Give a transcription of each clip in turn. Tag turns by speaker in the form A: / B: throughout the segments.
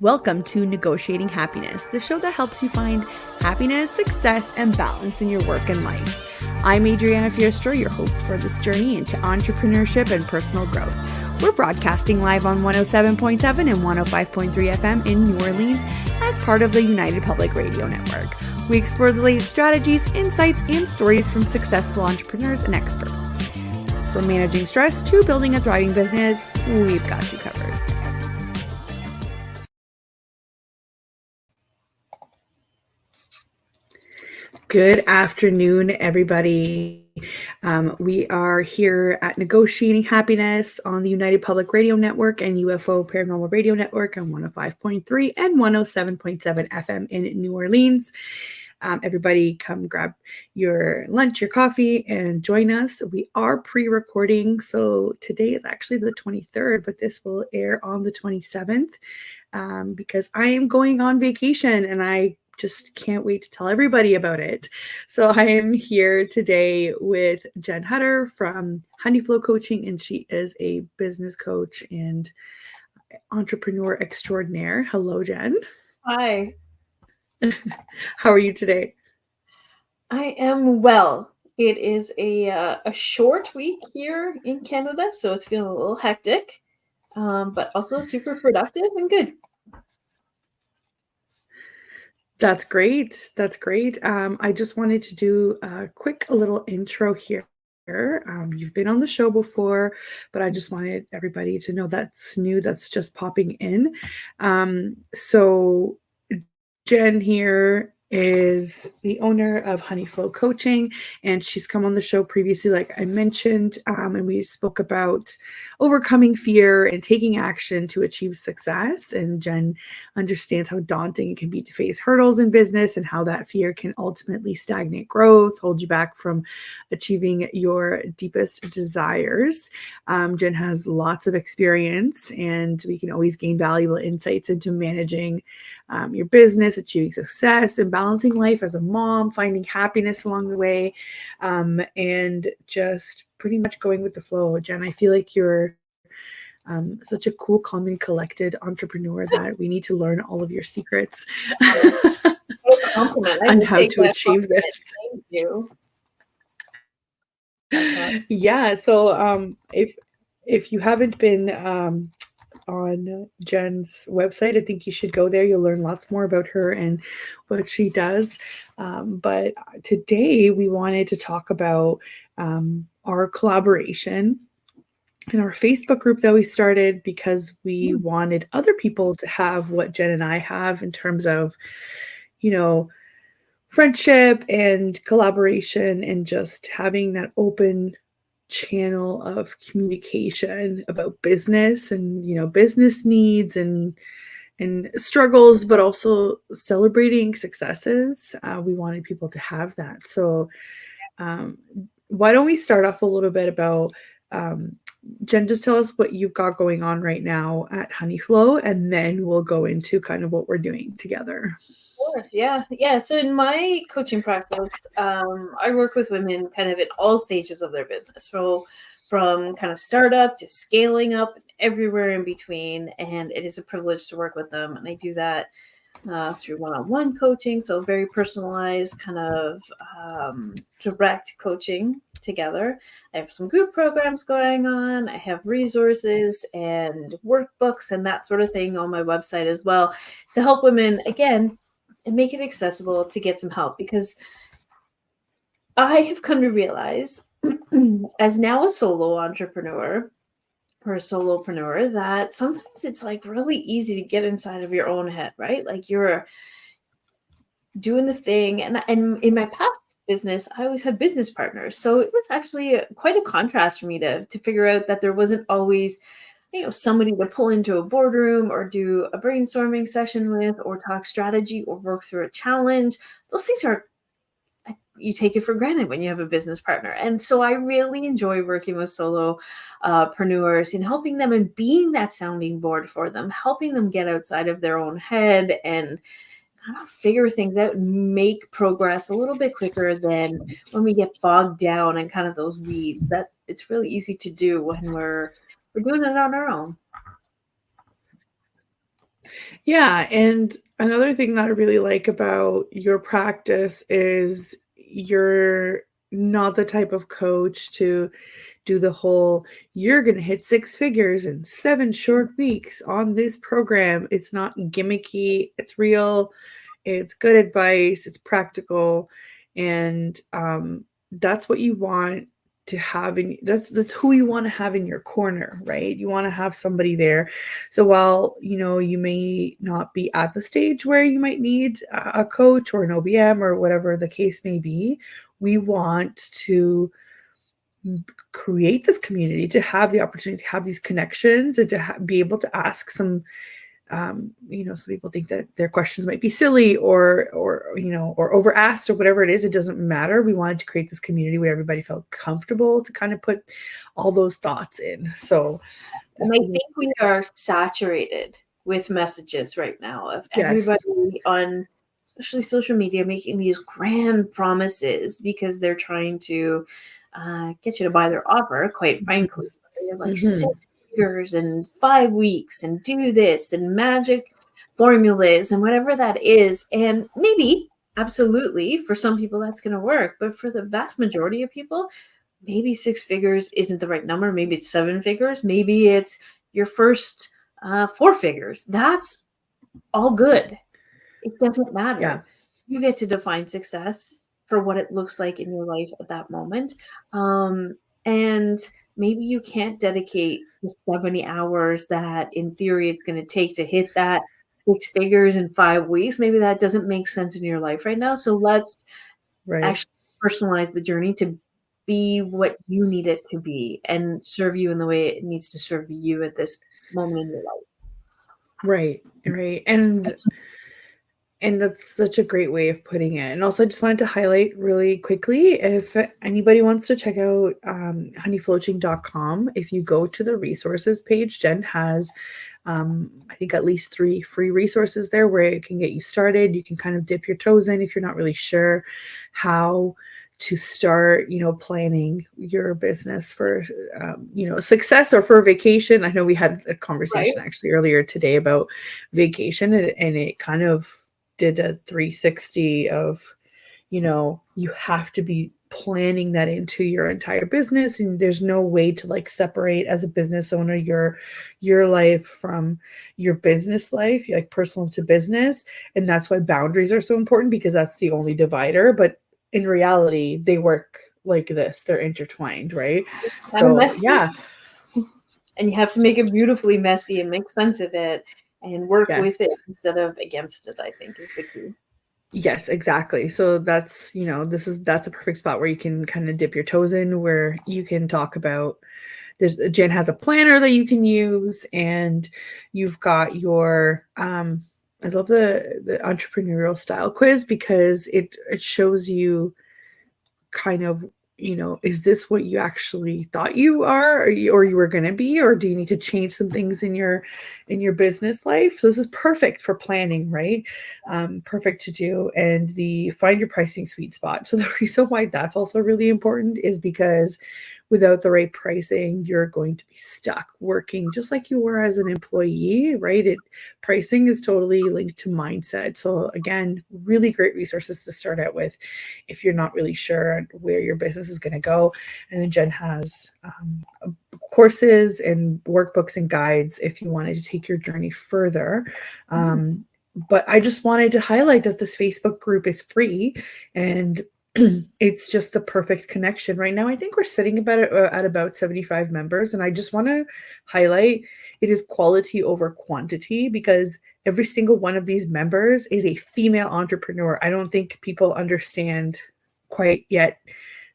A: Welcome to Negotiating Happiness, the show that helps you find happiness, success, and balance in your work and life. I'm Adriana Fiestra, your host for this journey into entrepreneurship and personal growth. We're broadcasting live on 107.7 and 105.3 FM in New Orleans as part of the United Public Radio Network. We explore the latest strategies, insights, and stories from successful entrepreneurs and experts. From managing stress to building a thriving business, we've got you covered. Good afternoon, everybody. We are here at Negotiating Happiness on the United Public Radio Network and UFO Paranormal Radio Network on 105.3 and 107.7 FM in New Orleans. Everybody come grab your lunch, your coffee, and join us. We are pre-recording, so today is actually the 23rd, but this will air on the 27th because I am going on vacation and I just can't wait to tell everybody about it. So I am here today with Jenn Hudder from Honeyflow Coaching, and she is a business coach and entrepreneur extraordinaire. Hello, Jenn.
B: Hi.
A: How are you today?
B: I am well. It is a short week here in Canada, so it's feeling a little hectic, but also super productive and good.
A: That's great. That's great. I just wanted to do a little intro here. You've been on the show before, but I just wanted everybody to know that's new, that's just popping in. So Jenn here is the owner of Honeyflow Coaching, and she's come on the show previously, like I mentioned, and we spoke about overcoming fear and taking action to achieve success. And Jenn understands how daunting it can be to face hurdles in business and how that fear can ultimately stagnate growth, hold you back from achieving your deepest desires. Jenn has lots of experience, and we can always gain valuable insights into managing your business, achieving success, and balancing life as a mom, finding happiness along the way, and just pretty much going with the flow. Jenn, I feel like you're such a cool, calm, and collected entrepreneur that we need to learn all of your secrets on how to achieve this.
B: Thank you.
A: Yeah, so if you haven't been on Jenn's website, I think you should go there. You'll learn lots more about her and what she does. But today we wanted to talk about our collaboration in our Facebook group that we started because we wanted other people to have what Jenn and I have in terms of, friendship and collaboration and just having that open channel of communication about business and business needs and struggles, but also celebrating successes. We wanted people to have that. So why don't we start off a little bit about Jenn, just tell us what you've got going on right now at Honeyflow, and then we'll go into kind of what we're doing together.
B: Sure. Yeah. So in my coaching practice, I work with women kind of at all stages of their business. So from kind of startup to scaling up, everywhere in between. And it is a privilege to work with them. And I do that through one-on-one coaching. So very personalized, kind of direct coaching together. I have some group programs going on. I have resources and workbooks and that sort of thing on my website as well to help women, again, and make it accessible to get some help, because I have come to realize as now a solo entrepreneur or a solopreneur that sometimes it's like really easy to get inside of your own head, right? Like you're doing the thing. And in my past business, I always had business partners. So it was actually quite a contrast for me to figure out that there wasn't always somebody to pull into a boardroom or do a brainstorming session with, or talk strategy or work through a challenge. Those things you take it for granted when you have a business partner. And so I really enjoy working with solopreneurs and helping them and being that sounding board for them, helping them get outside of their own head and kind of figure things out and make progress a little bit quicker than when we get bogged down in kind of those weeds. That it's really easy to do when we're doing it on our own.
A: Yeah, and another thing that I really like about your practice is you're not the type of coach to do the whole, you're going to hit six figures in 7 short weeks on this program. It's not gimmicky, it's real, it's good advice, it's practical, and that's what you want to have in that's who you want to have in your corner, right? You want to have somebody there. So while you may not be at the stage where you might need a coach or an OBM or whatever the case may be, we want to create this community, to have the opportunity to have these connections, and to be able to ask some some people think that their questions might be silly or over asked or whatever it is. It doesn't matter. We wanted to create this community where everybody felt comfortable to kind of put all those thoughts in. So,
B: and I think we are saturated with messages right now of everybody on, especially social media, making these grand promises because they're trying to get you to buy their offer, quite frankly. They're like 6 figures in 5 weeks and do this and magic formulas and whatever that is. And maybe, absolutely, for some people that's going to work. But for the vast majority of people, maybe 6 figures isn't the right number. Maybe it's 7 figures. Maybe it's your first 4 figures. That's all good. It doesn't matter.
A: Yeah.
B: You get to define success for what it looks like in your life at that moment. And maybe you can't dedicate the 70 hours that in theory it's going to take to hit that 6 figures in 5 weeks. Maybe that doesn't make sense in your life right now. So let's actually personalize the journey to be what you need it to be and serve you in the way it needs to serve you at this moment in your life.
A: Right. And that's such a great way of putting it. And also, I just wanted to highlight really quickly, if anybody wants to check out honeyfloaching.com, if you go to the resources page, Jenn has, I think, at least 3 free resources there where it can get you started. You can kind of dip your toes in if you're not really sure how to start, planning your business for, success or for vacation. I know we had a conversation actually earlier today about vacation, and it kind of did a 360 of, you have to be planning that into your entire business, and there's no way to like separate as a business owner your life from your business life, like personal to business. And that's why boundaries are so important, because that's the only divider. But in reality, they work like this. They're intertwined, right? So yeah.
B: And you have to make it beautifully messy and make sense of it and work with it instead of against it, I think, is the key.
A: Yes, exactly. So that's, that's a perfect spot where you can kind of dip your toes in, where you can talk about, Jenn has a planner that you can use, and you've got your, I love the entrepreneurial style quiz, because it shows you kind of, is this what you actually thought you are, or you were going to be, or do you need to change some things in your business life? So this is perfect for planning, right? Perfect to do. And the find your pricing sweet spot. So the reason why that's also really important is because without the right pricing, you're going to be stuck working just like you were as an employee, right? Pricing is totally linked to mindset. So again, really great resources to start out with if you're not really sure where your business is going to go. And then Jenn has courses and workbooks and guides if you wanted to take your journey further. But I just wanted to highlight that this Facebook group is free, and it's just the perfect connection. Right now, I think we're sitting at about 75 members. And I just want to highlight, it is quality over quantity, because every single one of these members is a female entrepreneur. I don't think people understand quite yet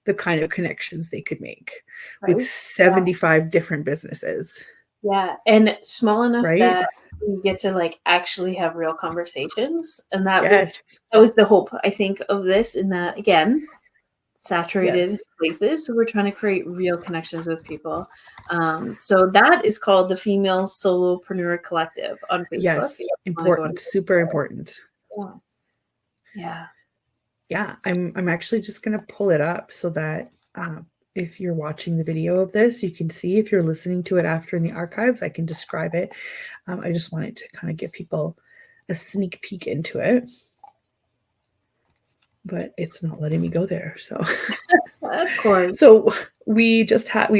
A: the kind of connections they could make with 75 different businesses.
B: Yeah. And small enough that we get to like actually have real conversations. And that was the hope, I think, of this, in that, again, saturated places. So we're trying to create real connections with people. So that is called the Female Solopreneur Collective on Facebook.
A: Yes, important, super important.
B: Yeah.
A: Yeah, I'm actually just gonna pull it up so that if you're watching the video of this, you can see. If you're listening to it after in the archives, I can describe it. I just wanted to kind of give people a sneak peek into it, but it's not letting me go there. So,
B: Of course.
A: so we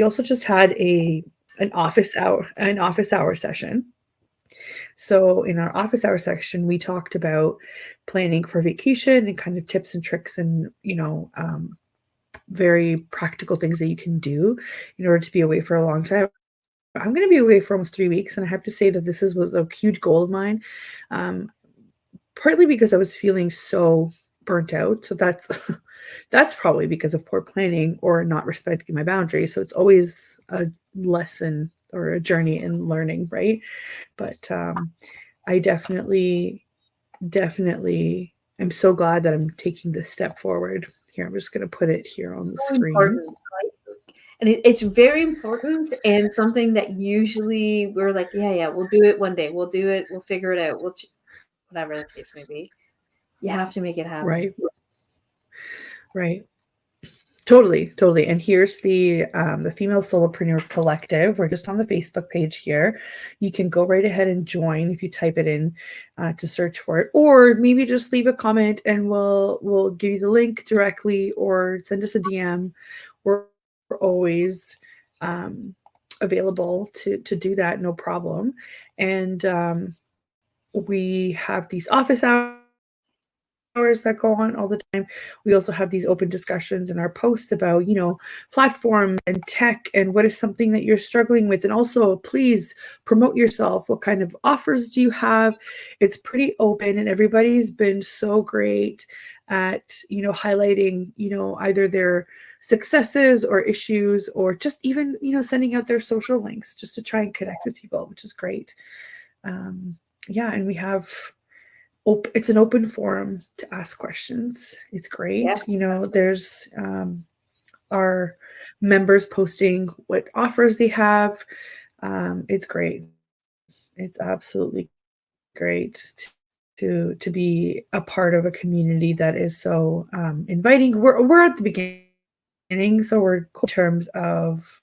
A: also just had an office hour session. So in our office hour section, we talked about planning for vacation and kind of tips and tricks and, very practical things that you can do in order to be away for a long time. I'm going to be away for almost 3 weeks, and I have to say that this was a huge goal of mine, partly because I was feeling so burnt out. So that's that's probably because of poor planning or not respecting my boundaries. So it's always a lesson or a journey in learning, right? But I definitely am so glad that I'm taking this step forward. Here, I'm just going to put it here on the screen.
B: Important, right? And it's very important, and something that usually we're like, yeah, we'll do it one day. We'll do it. We'll figure it out. Whatever the case may be. You have to make it happen.
A: Right. Totally. And here's the Female Solopreneur Collective. We're just on the Facebook page here. You can go right ahead and join if you type it in to search for it, or maybe just leave a comment and we'll give you the link directly, or send us a DM. We're always available to do that, no problem. And we have these office hours that go on all the time. We also have these open discussions in our posts about, platform and tech and what is something that you're struggling with. And also, please promote yourself. What kind of offers do you have? It's pretty open, and everybody's been so great at, highlighting, either their successes or issues, or just even, sending out their social links just to try and connect with people, which is great. And we have it's an open forum to ask questions. It's great.
B: Yeah.
A: There's our members posting what offers they have. It's great. It's absolutely great to be a part of a community that is so inviting. We're at the beginning, so we're in terms of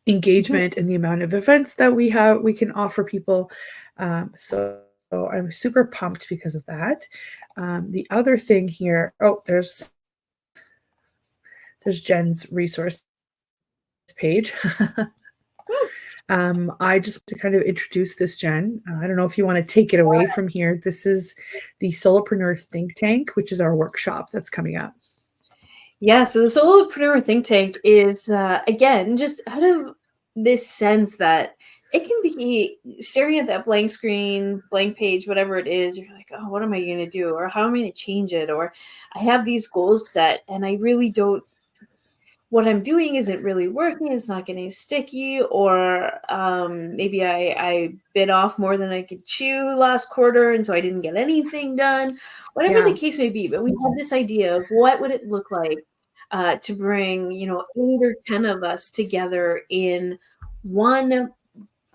A: engagement and the amount of events that we can offer people. So I'm super pumped because of that. The other thing here, there's Jenn's resource page. I just to kind of introduce this, Jenn. I don't know if you want to take it away from here. This is the Solopreneur Think Tank, which is our workshop that's coming up.
B: Yeah, so the Solopreneur Think Tank is, again, just out of this sense that it can be staring at that blank screen, blank page, whatever it is. You're like, oh, what am I going to do? Or how am I going to change it? Or I have these goals set and I really don't, what I'm doing isn't really working. It's not getting sticky. Or maybe I bit off more than I could chew last quarter, and so I didn't get anything done. Whatever the case may be. But we had this idea of what would it look like to bring, 8 or 10 of us together in one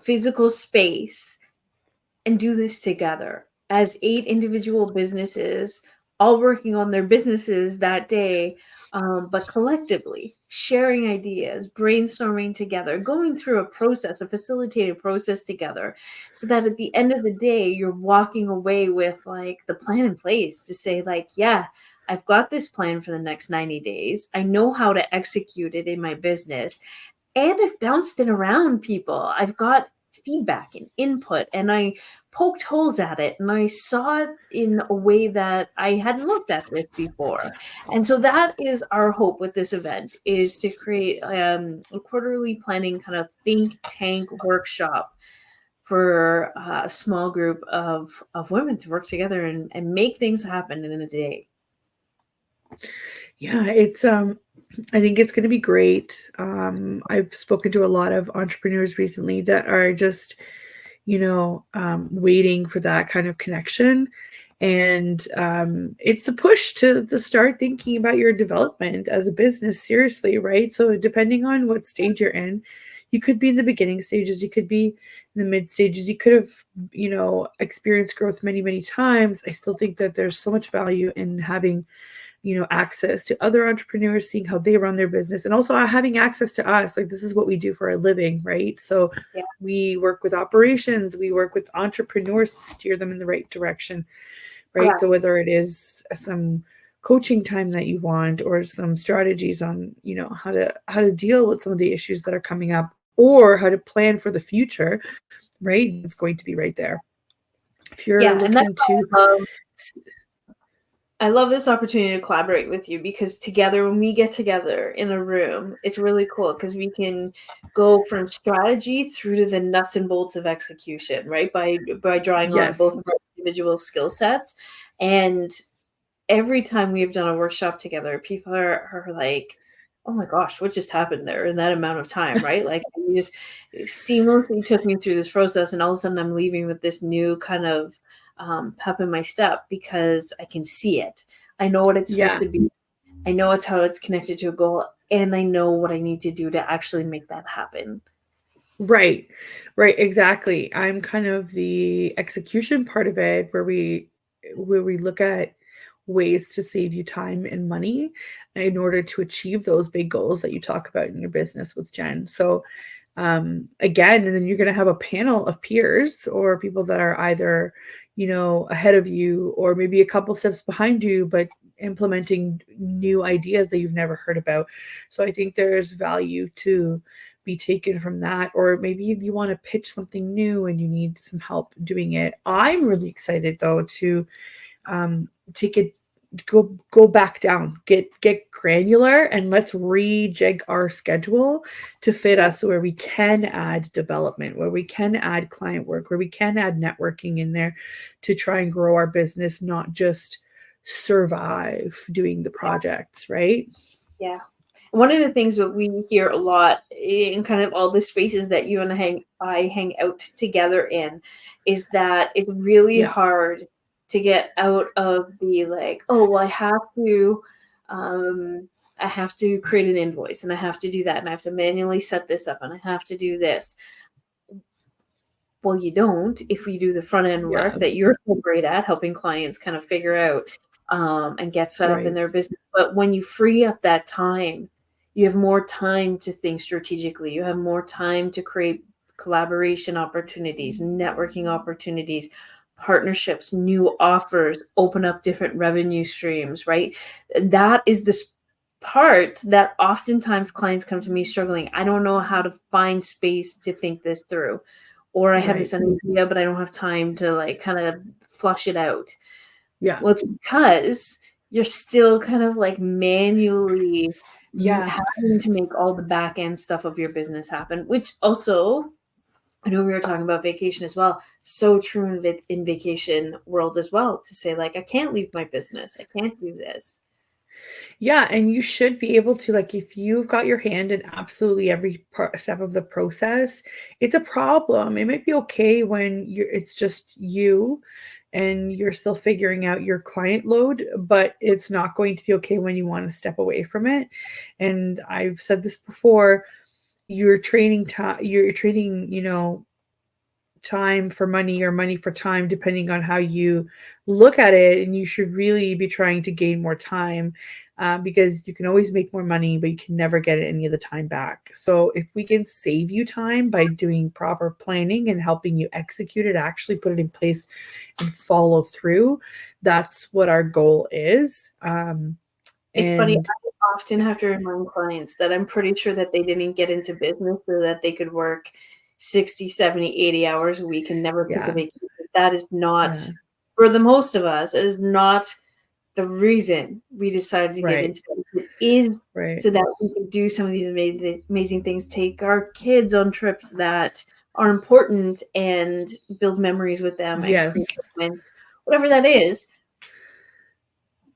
B: physical space and do this together as 8 individual businesses, all working on their businesses that day, but collectively sharing ideas, brainstorming together, going through a facilitated process together, so that at the end of the day, you're walking away with like the plan in place to say like, yeah, I've got this plan for the next 90 days. I know how to execute it in my business. And I've bounced it around people. I've got feedback and input, and I poked holes at it, and I saw it in a way that I hadn't looked at this before. And so that is our hope with this event, is to create a quarterly planning kind of think tank workshop for a small group of women to work together and make things happen in a day.
A: Yeah, it's I think it's going to be great. I've spoken to a lot of entrepreneurs recently that are just, waiting for that kind of connection. And it's a push to start thinking about your development as a business seriously, right? So depending on what stage you're in, you could be in the beginning stages, you could be in the mid stages, you could have, experienced growth many, many times. I still think that there's so much value in having access to other entrepreneurs, seeing how they run their business, and also having access to us. Like, this is what we do for a living, right? So
B: Yeah.
A: we work with operations, we work with entrepreneurs to steer them in the right direction, right? So whether it is some coaching time that you want, or some strategies on, how to deal with some of the issues that are coming up, or how to plan for the future, right? It's going to be right there. If you're
B: And that's
A: looking to
B: I love this opportunity to collaborate with you, because together, when we get together in a room, it's really cool because we can go from strategy through to the nuts and bolts of execution, right? By drawing on both of our individual skill sets. And every time we've done a workshop together, people are like, oh my gosh, what just happened there in that amount of time, right? Like, you just seamlessly took me through this process, and all of a sudden I'm leaving with this new kind of pep in my step, because I can see it. I know what it's supposed to be. I know it's how it's connected to a goal, and I know what I need to do to actually make that happen.
A: Right, exactly. I'm kind of the execution part of it, where we look at ways to save you time and money in order to achieve those big goals that you talk about in your business with Jenn. So again, and then you're going to have a panel of peers, or people that are either, ahead of you, or maybe a couple steps behind you, but implementing new ideas that you've never heard about. So I think there's value to be taken from that. Or maybe you want to pitch something new and you need some help doing it. I'm really excited though to take it, go back down, get granular, and let's rejig our schedule to fit us, where we can add development, where we can add client work, where we can add networking in there to try and grow our business, not just survive doing the projects, right?
B: Yeah. One of the things that we hear a lot in kind of all the spaces that you and I hang out together in, is that it's really hard to get out of the like, oh, well, I have to create an invoice, and I have to do that, and I have to manually set this up, and I have to do this. Well, you don't, if we do the front end work that you're so great at, helping clients kind of figure out and get set up in their business. But when you free up that time, you have more time to think strategically. You have more time to create collaboration opportunities, networking opportunities, partnerships, new offers, open up different revenue streams, right? That is this part that oftentimes clients come to me struggling. I don't know how to find space to think this through. Or I have this idea, but I don't have time to like kind of flush it out.
A: Yeah.
B: Well, it's because you're still kind of like manually having to make all the back end stuff of your business happen, which also, I know we were talking about vacation as well. So true in vacation world as well, to say like, I can't leave my business. I can't do this.
A: Yeah, and you should be able to, like, if you've got your hand in absolutely every step of the process, it's a problem. It might be okay when it's just you and you're still figuring out your client load, but it's not going to be okay when you want to step away from it. And I've said this before, you're trading time, time for money, or money for time, depending on how you look at it. And you should really be trying to gain more time, because you can always make more money, but you can never get any of the time back. So if we can save you time by doing proper planning and helping you execute it, actually put it in place and follow through, that's what our goal is.
B: It's funny, I often have to remind clients that I'm pretty sure that they didn't get into business so that they could work 60, 70, 80 hours a week and never take a vacation. That is not, for the most of us, it is not the reason we decided to get into it. It is so that we can do some of these amazing things, take our kids on trips that are important and build memories with them and create moments, whatever that is.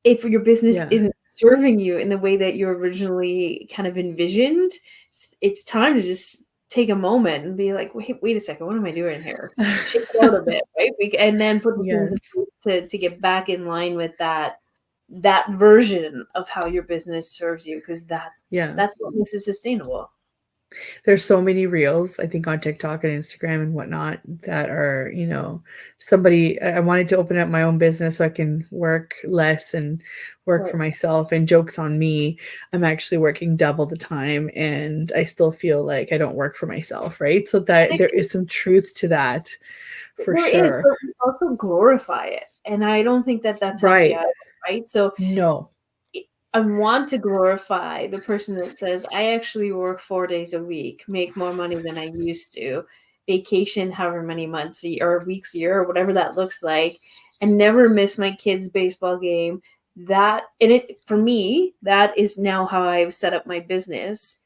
B: If your business isn't serving you in the way that you originally kind of envisioned, it's time to just take a moment and be like, wait a second, what am I doing here? Shake it out a bit, right? And then put the things in place to get back in line with that version of how your business serves you, because that's what makes it sustainable.
A: There's so many reels, I think, on TikTok and Instagram and whatnot that are, somebody, I wanted to open up my own business so I can work less and work for
B: Right.
A: myself, and jokes on me. I'm actually working double the time and I still feel like I don't work for myself, right? So that there is some truth to that for
B: There is,
A: sure.
B: but we also glorify it, and I don't think that that's healthy
A: Right.
B: either, right? So
A: No.
B: I want to glorify the person that says, I actually work 4 days a week, make more money than I used to, vacation however many months or weeks a year or whatever that looks like, and never miss my kid's baseball game. That, and it, for me, that is now how I've set up my business.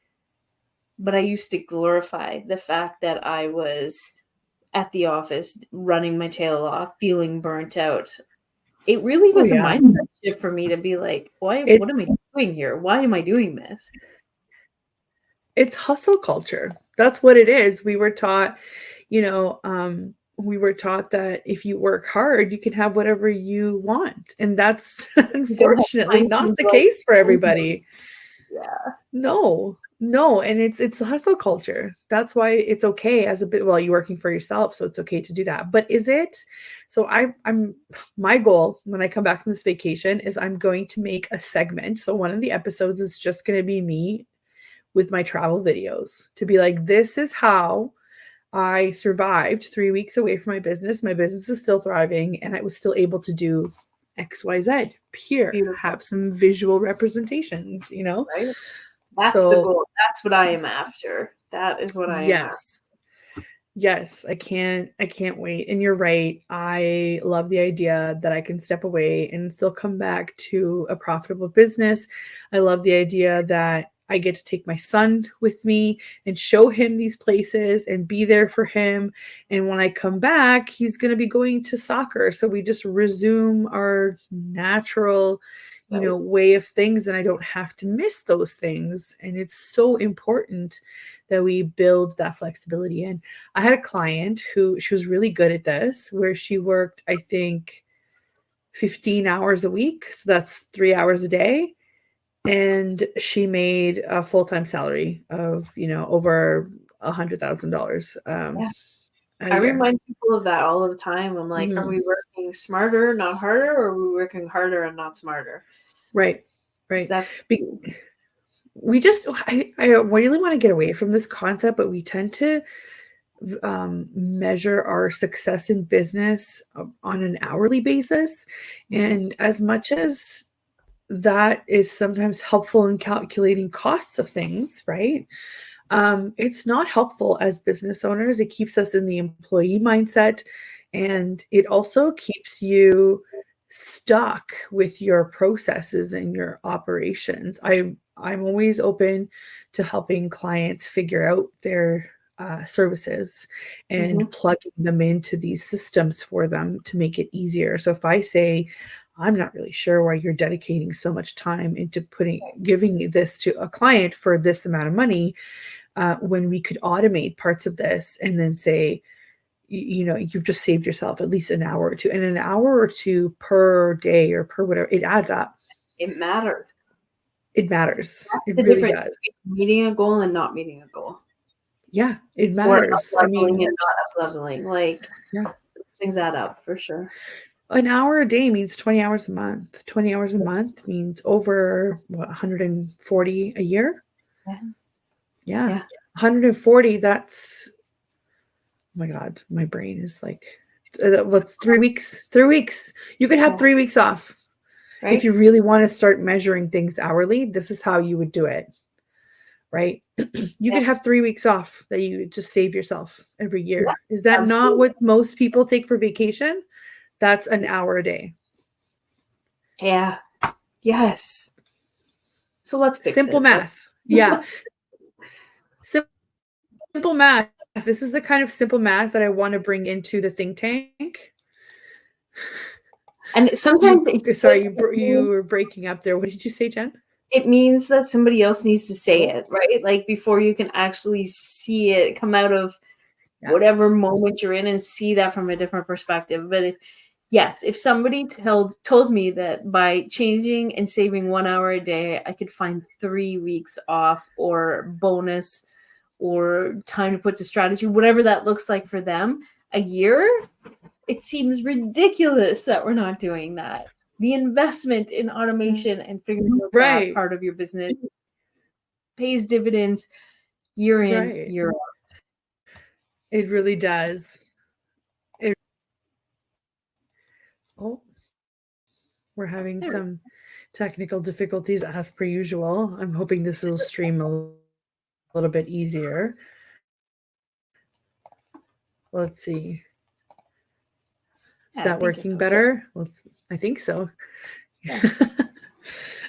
B: But I used to glorify the fact that I was at the office running my tail off, feeling burnt out. It really
A: Oh
B: was a
A: yeah.
B: mindset shift for me to be like, why, what am I
A: It's
B: doing here? Why am I doing this?
A: it's hustle culture. That's what it is. We were taught that if you work hard, you can have whatever you want. And that's
B: You don't have
A: unfortunately
B: time to
A: not the
B: enjoy
A: case for
B: it.
A: everybody.
B: Yeah.
A: No, no. And it's hustle culture. That's why it's okay as a bit, well, you're working for yourself, so it's okay to do that. But is it? So I'm my goal when I come back from this vacation is I'm going to make a segment. So one of the episodes is just going to be me with my travel videos, to be like, this is how I survived 3 weeks away from my business. My business is still thriving and I was still able to do XYZ. Here,
B: Beautiful.
A: have some visual representations,
B: Right? That's the
A: So
B: goal. That's what I am after. That is what I am after.
A: yes. Yes, I can't wait. And you're right. I love the idea that I can step away and still come back to a profitable business. I love the idea that I get to take my son with me and show him these places and be there for him. And when I come back, he's going to be going to soccer. So we just resume our natural,
B: Right?
A: way of things, and I don't have to miss those things. And it's so important that we build that flexibility in. I had a client who she was really good at this, where she worked, I think, 15 hours a week. So that's 3 hours a day. And she made a full-time salary of, over $100,000
B: Yeah.
A: a
B: I
A: year.
B: remind people of that all the time. I'm like, are
A: Mhm.
B: we working smarter, not harder, or are we working harder and not smarter?
A: Right.
B: Because
A: Right.
B: that's
A: Be- we just, I really want to get away from this concept, but we tend to measure our success in business on an hourly basis. And as much as that is sometimes helpful in calculating costs of things, right? It's not helpful as business owners. It keeps us in the employee mindset, and it also keeps you stuck with your processes and your operations. I'm always open to helping clients figure out their services and
B: Mhm.
A: plugging them into these systems for them to make it easier. So if I say, I'm not really sure why you're dedicating so much time into giving this to a client for this amount of money, when we could automate parts of this and then say, you've just saved yourself at least an hour or two, and an hour or two per day or per whatever, it adds up.
B: It matters.
A: It matters.
B: That's
A: It
B: the
A: really
B: difference
A: does.
B: between meeting a goal and not meeting a goal,
A: Yeah, it
B: or up
A: matters. I
B: leveling
A: mean,
B: and not up leveling. Like,
A: yeah,
B: things add up for sure.
A: an hour a day means 20 hours a month. 20 hours a month means over 140 a year.
B: Yeah.
A: Yeah.
B: Yeah.
A: 140, that's, oh my God, my brain is like, what's 3 weeks? 3 weeks. You could have
B: Yeah.
A: 3 weeks off.
B: Right?
A: If you really want to start measuring things hourly, this is how you would do it, right? You
B: Yeah.
A: could have 3 weeks off that you just save yourself every
B: Yeah.
A: year. Is that not
B: Absolutely.
A: what most people take for vacation? That's an hour a day.
B: Yeah. Yes. So let's fix
A: Simple
B: it.
A: math. Yeah. Simple math. This is the kind of simple math that I want to bring into the think tank.
B: And sometimes
A: You were breaking up there. What did you say, Jen?
B: it means that somebody else needs to say it, right? Like, before you can actually see it come out of
A: Yeah.
B: whatever moment you're in and see that from a different perspective. But if somebody told me that by changing and saving 1 hour a day, I could find 3 weeks off or bonus or time to put to strategy, whatever that looks like for them, a year, it seems ridiculous that we're not doing that. The investment in automation and figuring out that
A: Right.
B: part of your business pays dividends year in,
A: Right.
B: year out.
A: It really does. Oh, we're having some technical difficulties as per usual. I'm hoping this will stream a little bit easier. Let's see. Is that working better? I think so.
B: Yeah.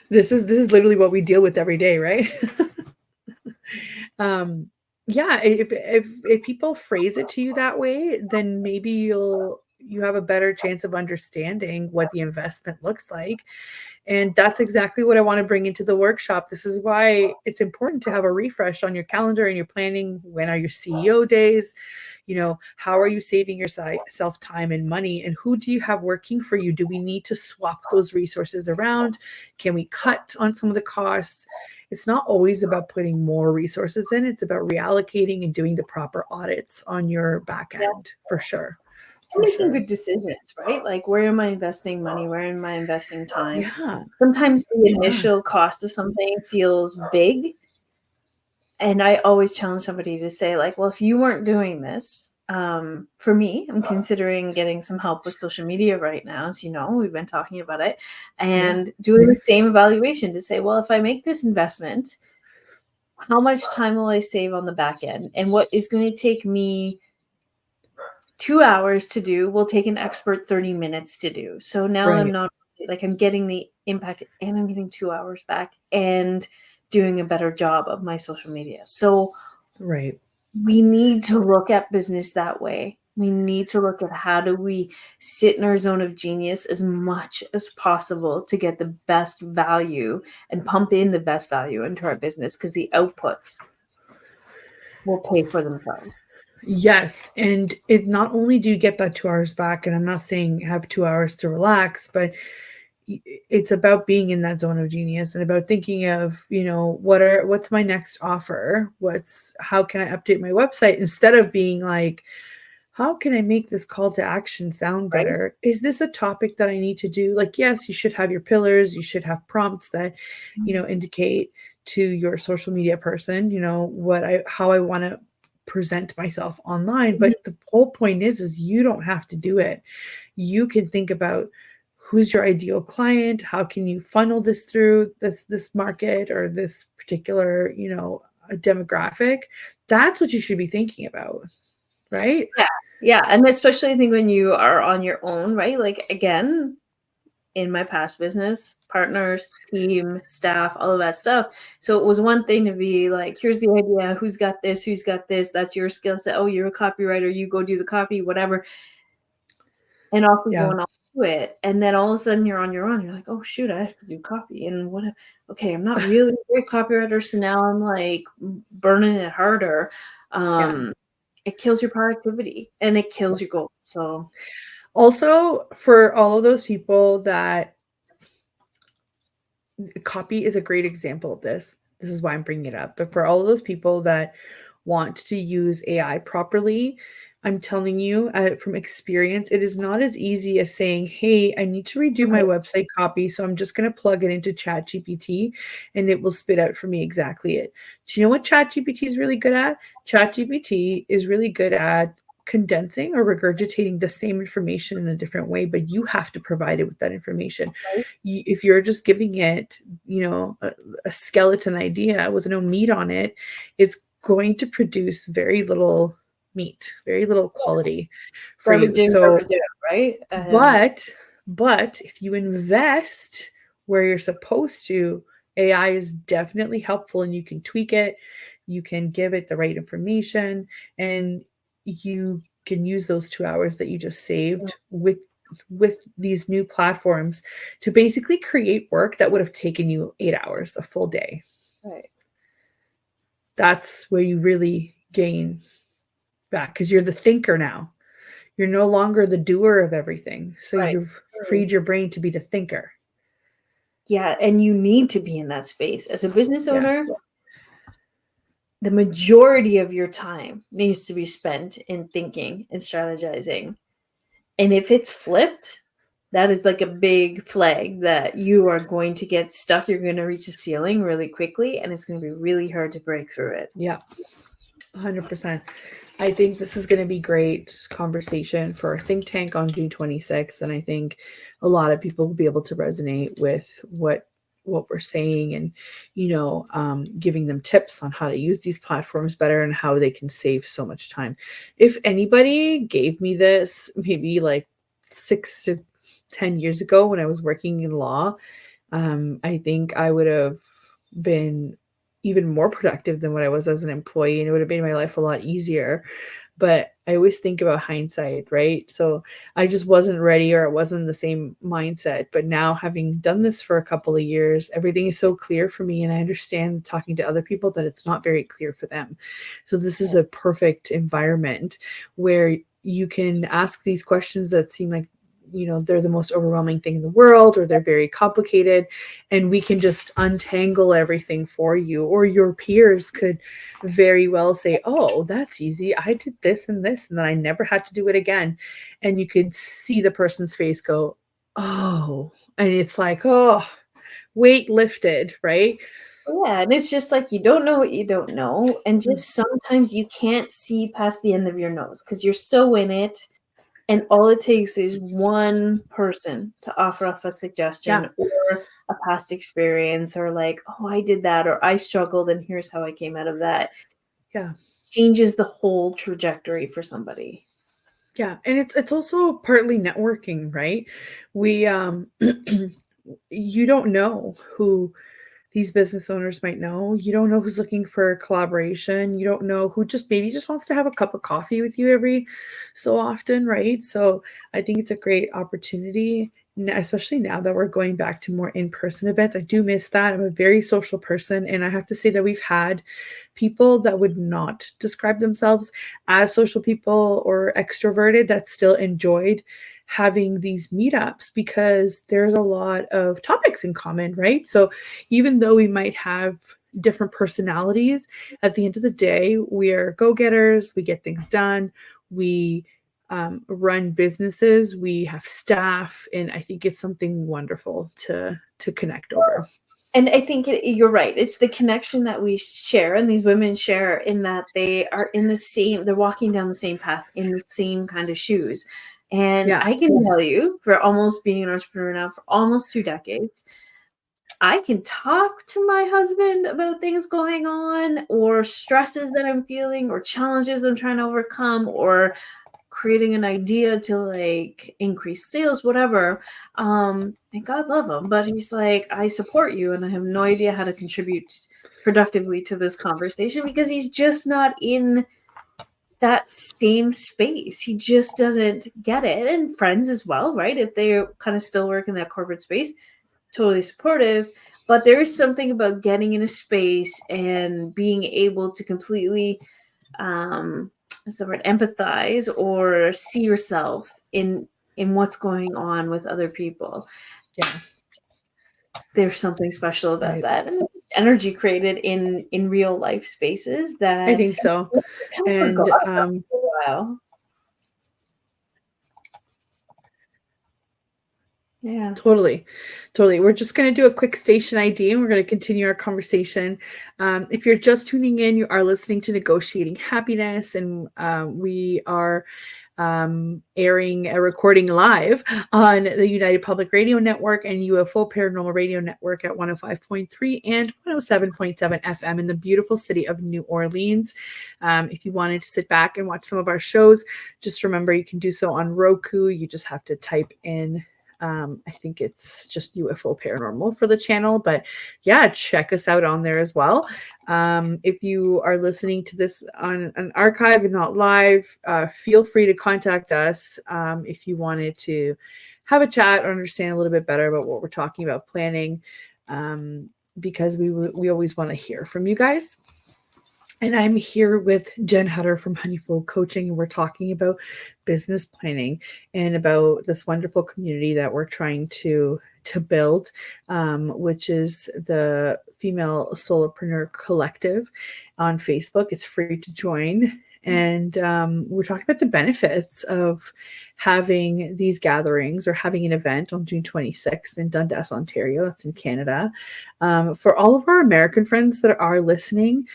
A: This is literally what we deal with every day, right? Yeah, if people phrase it to you that way, then maybe you have a better chance of understanding what the investment looks like. And that's exactly what I want to bring into the workshop. This is why it's important to have a refresh on your calendar and your planning. When are your CEO days? How are you saving yourself time and money? And who do you have working for you? Do we need to swap those resources around? Can we cut on some of the costs? It's not always about putting more resources in. It's about reallocating and doing the proper audits on your back end, for sure.
B: Making good decisions, right? Like, where am I investing money? Where am I investing time?
A: Yeah.
B: Sometimes the initial cost of something feels big. And I always challenge somebody to say, like, well, if you weren't doing this, for me, I'm considering getting some help with social media right now. As you know, we've been talking about it, and doing the same evaluation to say, well, if I make this investment, how much time will I save on the back end? And what is going to take me 2 hours to do will take an expert 30 minutes to do. So now I'm not like, I'm getting the impact and I'm getting 2 hours back and doing a better job of my social media. So we need to look at business that way. We need to look at how do we sit in our zone of genius as much as possible to get the best value and pump in the best value into our business, because the outputs will pay for themselves.
A: Yes. And it not only do you get that 2 hours back, and I'm not saying have 2 hours to relax, but it's about being in that zone of genius and about thinking of, what's my next offer? How can I update my website, instead of being like, how can I make this call to action sound better? Is this a topic that I need to do? Like, yes, you should have your pillars. You should have prompts that, indicate to your social media person, how I want to present myself online. But the whole point is you don't have to do it. You can think about who's your ideal client, how can you funnel this through this market or this particular, demographic. That's what you should be thinking about, right?
B: Yeah. And especially I think when you are on your own, right? Like, again, in my past business, partners, team, staff, all of that stuff. So it was one thing to be like, here's the idea, who's got this, that's your skill set. Oh, you're a copywriter, you go do the copy, whatever. And off we go and I'll do it. And then all of a sudden you're on your own. You're like, oh shoot, I have to do copy. And okay, I'm not really a great copywriter. So now I'm like burning it harder. It kills your productivity and it kills your goals. So
A: also, for all of those people that copy is a great example of this. This is why I'm bringing it up. But for all of those people that want to use AI properly, I'm telling you from experience, it is not as easy as saying, hey, I need to redo my website copy. So I'm just going to plug it into ChatGPT and it will spit out for me exactly it. Do you know what ChatGPT is really good at? ChatGPT is really good at condensing or regurgitating the same information in a different way, but you have to provide it with that information. If you're just giving it, a skeleton idea with no meat on it, it's going to produce very little meat, very little quality for you. So,
B: right?
A: But if you invest where you're supposed to, AI is definitely helpful and you can tweak it. You can give it the right information and you can use those 2 hours that you just saved with these new platforms to basically create work that would have taken you 8 hours, a full day.
B: Right.
A: That's where you really gain back, because you're the thinker now. You're no longer the doer of everything. So you've freed your brain to be the thinker.
B: Yeah. And you need to be in that space as a business owner. the majority of your time needs to be spent in thinking and strategizing. And if it's flipped, that is like a big flag that you are going to get stuck. You're going to reach a ceiling really quickly, and it's going to be really hard to break through it.
A: Yeah, 100%. I think this is going to be great conversation for our think tank on June 26th. And I think a lot of people will be able to resonate with what we're saying, and, giving them tips on how to use these platforms better and how they can save so much time. If anybody gave me this maybe like 6 to 10 years ago when I was working in law, I think I would have been even more productive than what I was as an employee, and it would have made my life a lot easier. But I always think about hindsight, right? So I just wasn't ready, or it wasn't the same mindset. But now, having done this for a couple of years, everything is so clear for me. And I understand, talking to other people, that it's not very clear for them. So this is a perfect environment where you can ask these questions that seem like, they're the most overwhelming thing in the world, or they're very complicated, and we can just untangle everything for you. Or your peers could very well say, oh, that's easy, I did this and this, and then I never had to do it again. And you could see the person's face go, oh, and it's like, oh, weight lifted, right?
B: Yeah, and it's just like, you don't know what you don't know, and just sometimes you can't see past the end of your nose because you're so in it. And all it takes is one person to offer up a suggestion, or a past experience, or like, oh, I did that, or I struggled, and here's how I came out of that.
A: Yeah.
B: Changes the whole trajectory for somebody.
A: Yeah. And it's also partly networking, right? We you don't know who these business owners might know. You don't know who's looking for collaboration. You don't know who just wants to have a cup of coffee with you every so often, right? So I think it's a great opportunity, especially now that we're going back to more in-person events. I do miss that. I'm a very social person, and I have to say that we've had people that would not describe themselves as social people or extroverted that still enjoyed having these meetups, because there's a lot of topics in common, right? So even though we might have different personalities, at the end of the day, we are go-getters. We get things done. We run businesses. We have staff, and I think it's something wonderful to connect over.
B: And I think you're right. It's the connection that we share, and these women share, in that they are in the same, they're walking down the same path in the same kind of shoes. And
A: Yeah.
B: I can tell you, for almost being an entrepreneur now for almost 2 decades, I can talk to my husband about things going on, or stresses that I'm feeling, or challenges I'm trying to overcome, or creating an idea to like increase sales, whatever. And God love him, but he's like, I support you, and I have no idea how to contribute productively to this conversation, because he's just not in that same space. He just doesn't get it. And friends as well, right? If they kind of still work in that corporate space, totally supportive. But there is something about getting in a space and being able to completely what's the word, empathize, or see yourself in what's going on with other people.
A: Yeah.
B: There's something special about
A: Right.
B: that, and energy created in real life spaces that
A: I think so. And
B: for a while. Yeah.
A: Totally. We're just going to do a quick station ID, and we're going to continue our conversation. If you're just tuning in, you are listening to Negotiating Happiness, and we are airing a recording live on the United Public Radio Network and UFO Paranormal Radio Network at 105.3 and 107.7 FM in the beautiful city of New Orleans. If you wanted to sit back and watch some of our shows, just remember you can do so on Roku. You just have to type in I think it's just UFO Paranormal for the channel, but yeah, check us out on there as well. If you are listening to this on an archive and not live, feel free to contact us if you wanted to have a chat or understand a little bit better about what we're talking about planning, because we always want to hear from you guys. And I'm here with Jenn Hudder from Honeyflow Coaching, and we're talking about business planning and about this wonderful community that we're trying to build, which is the Female Solopreneur Collective on Facebook. It's free to join. And we're talking about the benefits of having these gatherings or having an event on June 26th in Dundas, Ontario. That's in Canada. For all of our American friends that are listening,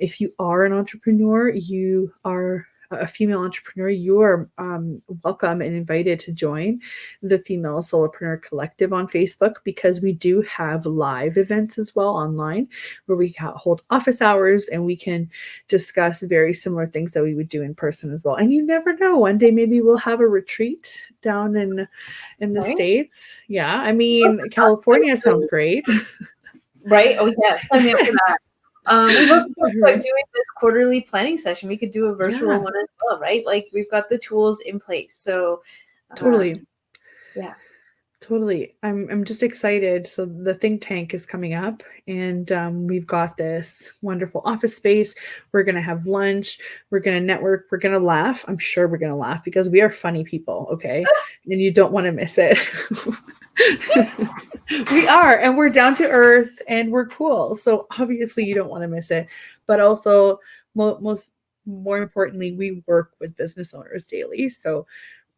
A: if you are an entrepreneur, you are a female entrepreneur, you are welcome and invited to join the Female Solopreneur Collective on Facebook, because we do have live events as well online where we hold office hours and we can discuss very similar things that we would do in person as well. And you never know, one day maybe we'll have a retreat down in the
B: Right?
A: States. Yeah, I mean, California sounds great.
B: Right? Oh, yeah. Sign me up for that. We've also talked about doing this quarterly planning session. We could do a virtual one as well, right? Like, we've got the tools in place. So
A: totally.
B: Yeah.
A: Totally. I'm just excited. So the think tank is coming up, and we've got this wonderful office space. We're going to have lunch. We're going to network. We're going to laugh. I'm sure we're going to laugh because we are funny people. Okay. And you don't want to miss it. We are, and we're down to earth and we're cool. So obviously you don't want to miss it, but also more importantly, we work with business owners daily. So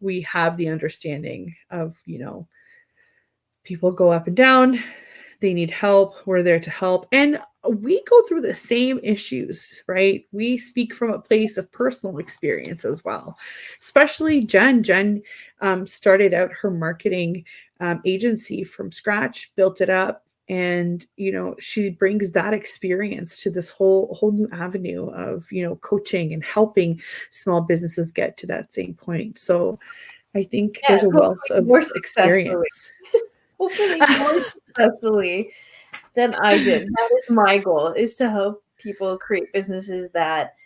A: we have the understanding of, people go up and down, they need help, we're there to help. And we go through the same issues, right? We speak from a place of personal experience as well. Especially Jenn. Jenn started out her marketing agency from scratch, built it up, and she brings that experience to this whole new avenue of coaching and helping small businesses get to that same point. So I think there's a wealth of experience.
B: Hopefully more successfully than I did. That is my goal, is to help people create businesses that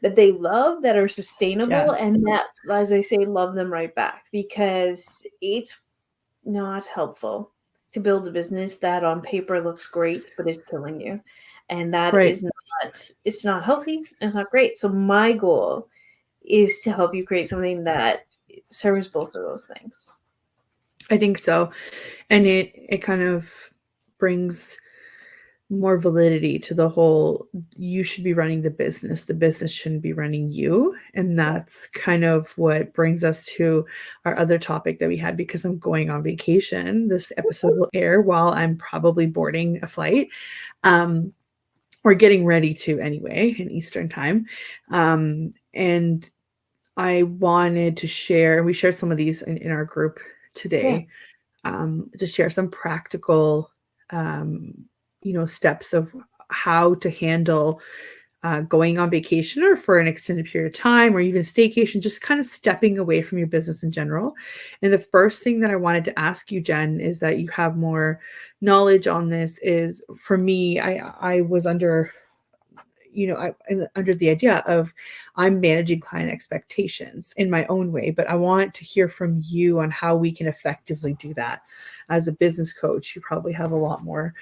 B: they love, that are sustainable, and that, as I say, love them right back. Because it's not helpful to build a business that on paper looks great but is killing you. And that is it's not healthy and it's not great. So my goal is to help you create something that serves both of those things.
A: I think so. And it kind of brings more validity to the whole, you should be running the business shouldn't be running you. And that's kind of what brings us to our other topic that we had, because I'm going on vacation. This episode will air while I'm probably boarding a flight. Or getting ready to anyway in Eastern time. And I wanted to share, we shared some of these in our group today, to share some practical, steps of how to handle going on vacation or for an extended period of time, or even staycation, just kind of stepping away from your business in general. And the first thing that I wanted to ask you, Jenn, is that you have more knowledge on this. Is, for me, I was under the idea of, I'm managing client expectations in my own way, but I want to hear from you on how we can effectively do that. As a business coach, you probably have a lot more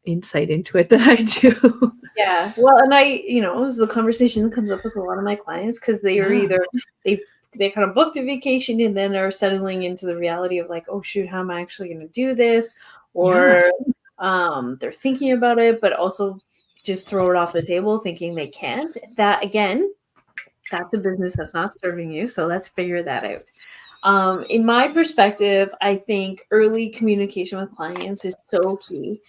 A: insight into it than I do.
B: Yeah. Well, and this is a conversation that comes up with a lot of my clients, because they are either, they kind of booked a vacation and then are settling into the reality of like, oh shoot, how am I actually going to do this? Or they're thinking about it, but also just throw it off the table thinking they can't. That, again, that's a business that's not serving you. So let's figure that out. In my perspective, I think early communication with clients is so key.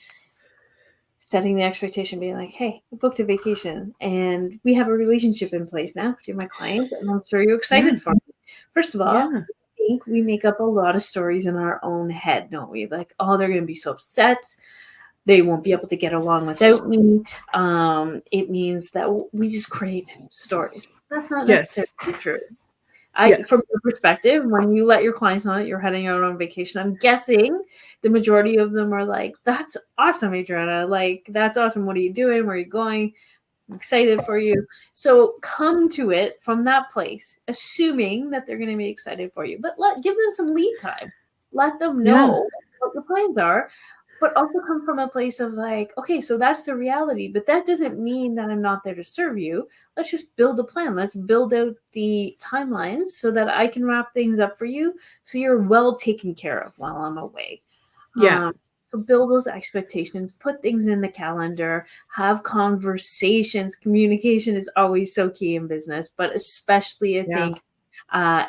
B: Setting the expectation, being like, hey, I booked a vacation and we have a relationship in place now. You're my client, and I'm sure you're excited for me. First of all, I think we make up a lot of stories in our own head, don't we? Like, oh, they're going to be so upset. They won't be able to get along without me. It means that we just create stories. That's not necessarily true. From your perspective, when you let your clients know that you're heading out on vacation, I'm guessing the majority of them are like, that's awesome, Adriana. Like, that's awesome. What are you doing? Where are you going? I'm excited for you. So come to it from that place, assuming that they're going to be excited for you. But give them some lead time. Let them know what your plans are. but also come from a place of like, okay, so that's the reality, but that doesn't mean that I'm not there to serve you. Let's just build a plan. Let's build out the timelines so that I can wrap things up for you so you're well taken care of while I'm away.
A: Yeah.
B: So build those expectations, put things in the calendar, have conversations. Communication is always so key in business, but especially I
A: Yeah.
B: think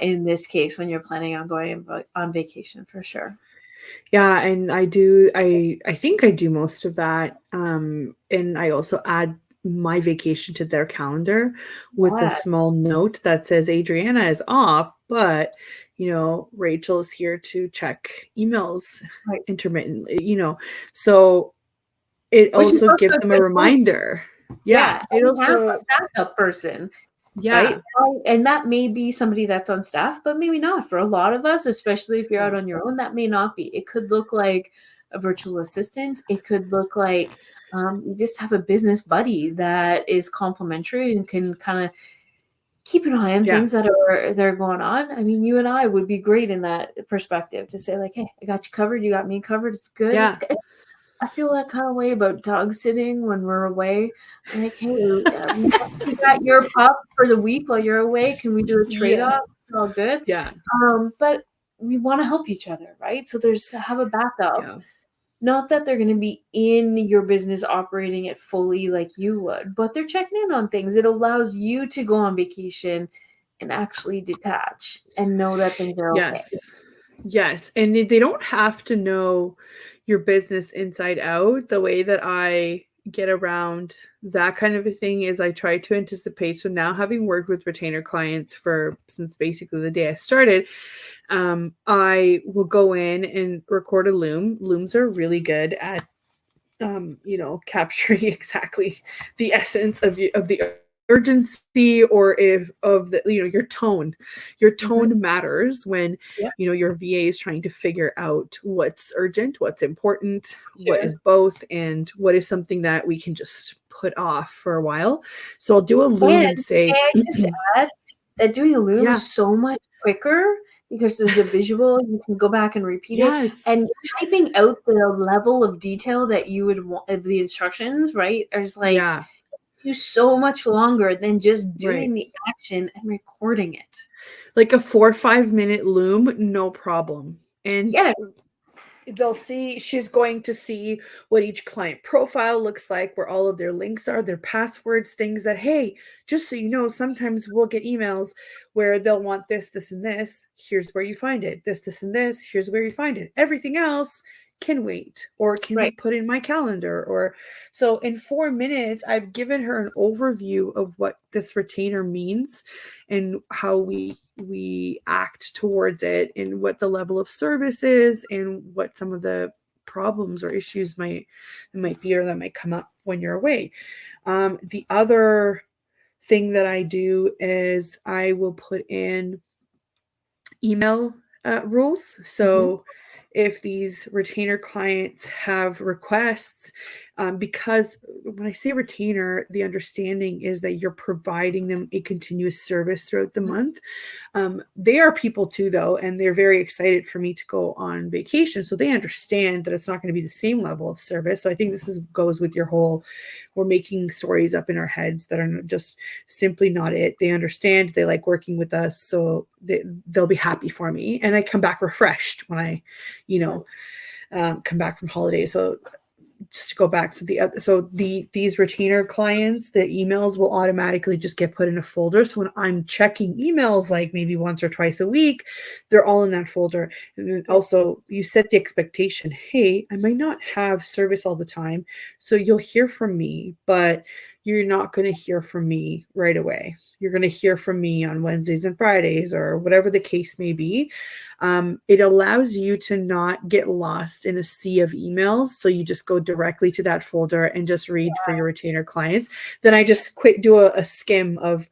B: in this case when you're planning on going on vacation for sure.
A: Yeah, and I think I do most of that. And I also add my vacation to their calendar with a
B: Yeah,
A: small note that says Adriana is off, but Rachel is here to check emails
B: right.
A: intermittently, so it
B: Which is
A: also gives
B: also a
A: them a
B: good point.
A: reminder.
B: Yeah,
A: Yeah, it
B: and have a
A: also
B: backup person, right?
A: yeah,
B: And that may be somebody that's on staff, but maybe not. For a lot of us, especially if you're out
A: yeah,
B: on your own, that may not be. It could look like a virtual assistant. It could look like you just have a business buddy that is complimentary and can kind of keep an eye on
A: yeah,
B: things that are going on. I mean, you and I would be great in that perspective to say like, hey, I got you covered. You got me covered. It's good. It's
A: yeah.
B: good. I feel that kind of way about dog sitting when we're away. Like, hey, you got your pup for the week while you're away. Can we do a trade
A: Yeah,
B: off? It's all good.
A: yeah,
B: But we want to help each other, right? So there's have a backup.
A: yeah.
B: Not that they're going to be in your business operating it fully like you would, but they're checking in on things. It allows you to go on vacation and actually detach and know that things are okay.
A: Yes. Yes, and they don't have to know your business inside out. The way that I get around that kind of a thing is I try to anticipate. So now, having worked with retainer clients for since basically the day I started, I will go in and record a loom. Looms are really good at capturing exactly the essence of the urgency, or if of the your
B: Mhm.
A: tone matters when
B: Yeah,
A: your VA is trying to figure out what's urgent, what's important, what
B: sure.
A: is both, and what is something that we can just put off for a while. So I'll do a loom
B: And
A: and say
B: may I just add that doing a loom
A: yeah,
B: is so much quicker because of the visual. You can go back and repeat it.
A: yes,
B: And typing out the level of detail that you would want of the instructions, right? Is like
A: yeah,
B: you so much longer than just
A: right.
B: doing the action and recording it.
A: Like a 4 or 5 minute loom, no problem. And
B: Yeah,
A: she's going to see what each client profile looks like, where all of their links are, their passwords, things that, hey, just so you know, sometimes we'll get emails where they'll want this and this. Here's where you find it. This and this. Here's where you find it. Everything else can wait or can be
B: right.
A: put in my calendar. Or so in 4 minutes, I've given her an overview of what this retainer means and how we act towards it, and what the level of service is, and what some of the problems or issues might be, or that might come up when you're away. The other thing that I do is I will put in email rules.
B: Mhm.
A: So if these retainer clients have requests, because when I say retainer, the understanding is that you're providing them a continuous service throughout the month. They are people too, though, and they're very excited for me to go on vacation. So they understand that it's not going to be the same level of service. So I think goes with your whole, we're making stories up in our heads that are just simply not it. They understand, they like working with us, so they'll be happy for me. And I come back refreshed when I, come back from holiday. So just to go back, these retainer clients, the emails will automatically just get put in a folder. So when I'm checking emails, like maybe once or twice a week, they're all in that folder. And then also you set the expectation, hey, I might not have service all the time, so you'll hear from me, but you're not going to hear from me right away. You're going to hear from me on Wednesdays and Fridays, or whatever the case may be. It allows you to not get lost in a sea of emails. So you just go directly to that folder and just read for your retainer clients. Then I just do a skim of,